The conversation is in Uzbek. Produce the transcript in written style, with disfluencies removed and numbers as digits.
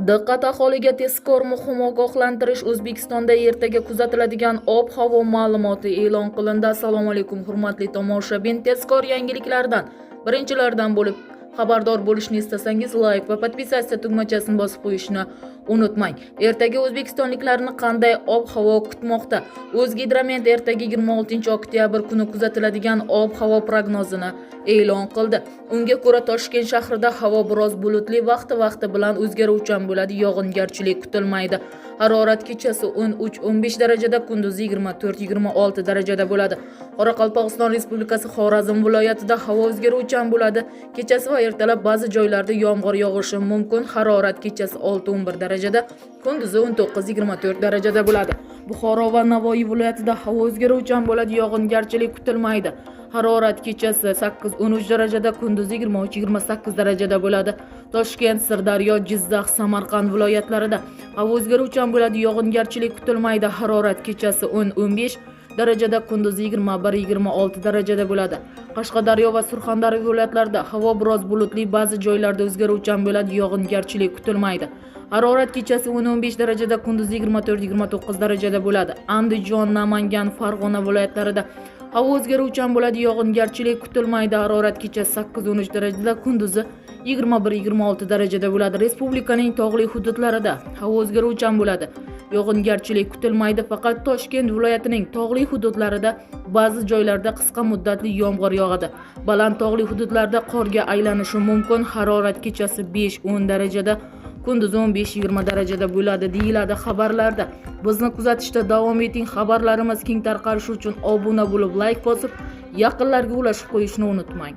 Diqqat, aholiga tezkor muhim ogohlantirish. O'zbekistonda ertaga kuzatiladigan ob-havo ma'lumoti e'lon qilindi. Assalomu alaykum hurmatli tomoshabin. Tezkor yangiliklardan birinchilardan bo'lib xabardor bo'lishni istasangiz like va podpisatsiya tugmachasini bosib qo'yishni unutmang. Ertaga o'zbekistonliklarni qanday ob-havo kutmoqda? O'zgidromet ertaga 26-oktyabr kuni kuzatiladigan ob-havo prognozini e'lon qildi. Unga ko'ra Toshkent shahrida havo biroz bulutli, vaqti bilan o'zgaruvchan bo'ladi, yog'ingarchilik kutilmaydi. Harorat kechasi 13-15 darajada, kunduzi 24-26 darajada bo'ladi. Qoraqalpog'iston Respublikasi Xorazm viloyatida havo o'zgaruvchan bo'ladi. Kechasi va ertalab ba'zi joylarda yomg'ir yog'ishi mumkin. Harorat kechasi 6-11 darajada, kunduzi 19-24 darajada bo'ladi. Buxoro va Navoiy viloyatida havo o'zgaruvchan bo'ladi, yog'ingarchilik kutilmaydi. Harorat kechasi 8-13 darajada, kunduzi 23-28 darajada bo'ladi. Toshkent, Sirdaryo, Jizzax, Samarqand viloyatlarida havo o'zgaruvchan bo'ladi, yog'ingarchilik kutilmaydi. Harorat kechasi 10-15 darajada, kunduzi 21-26 darajada bo'ladi. Qashqadaryo va Surxondaryo viloyatlarida havo biroz bulutli, ba'zi joylarda o'zgaruvchan bo'ladi, yog'ingarchilik kutilmaydi. Harorat kechasi 10-15 darajada, kunduzi 24-29 darajada bo'ladi. Andijon, Namangan, Farg'ona viloyatlarida havo o'zgaruvchan bo'ladi, yog'ingarchilik kutilmaydi. Harorat kechasi 8-13 darajada, kunduzi 21-26 darajada bo'ladi. Respublikaning tog'li hududlarida havo o'zgaruvchan bo'ladi, yog'ingarchilik kutilmaydi. Faqat Toshkent viloyatining tog'li hududlarida ba'zi joylarda qisqa muddatli yomg'ir yog'adi. Baland tog'li hududlarda qorga aylanishi mumkin. Harorat kechasi 5-10 darajada, kunduzi 15-20 darajada bo'ladi deyiladi xabarlarda. Bizni kuzatishda davom eting. Xabarlarimiz keng tarqalishi uchun obuna bo'lib, like bosib, yaqinlarga ulashib qo'yishni unutmang.